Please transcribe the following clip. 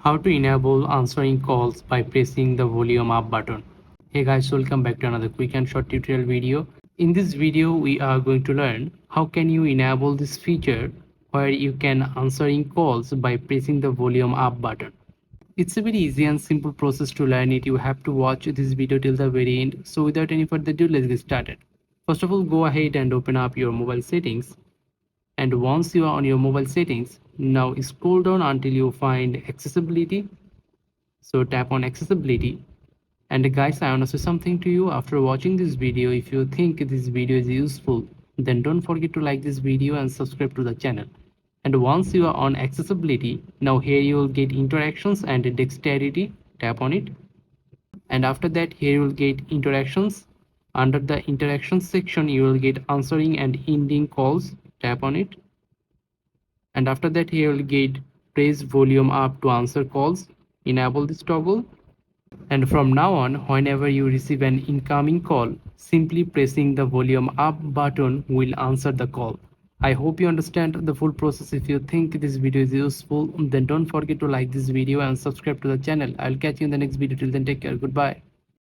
How to enable answering calls by pressing the volume up button. Hey guys, welcome back to another quick and short tutorial video. In this video we are going to learn how can you enable this feature where you can answering calls by pressing the volume up button. It's a very easy and simple process to learn it. You have to watch this video till the very end. So without any further ado, let's get started. First of all, go ahead and open up your mobile settings, and once you are on your mobile settings, now scroll down until you find accessibility. So tap on accessibility. And guys, I want to say something to you. After watching this video, if you think this video is useful, then don't forget to like this video and subscribe to the channel. And once you are on accessibility, now here you will get interactions and dexterity. Tap on it. And after that, here you will get interactions. Under the interactions section, you will get answering and ending calls. Tap on it. And after that, here you will get press volume up to answer calls. Enable this toggle. And from now on, whenever you receive an incoming call, simply pressing the volume up button will answer the call. I hope you understand the full process. If you think this video is useful, then don't forget to like this video and subscribe to the channel. I'll catch you in the next video. Till then, take care. Goodbye.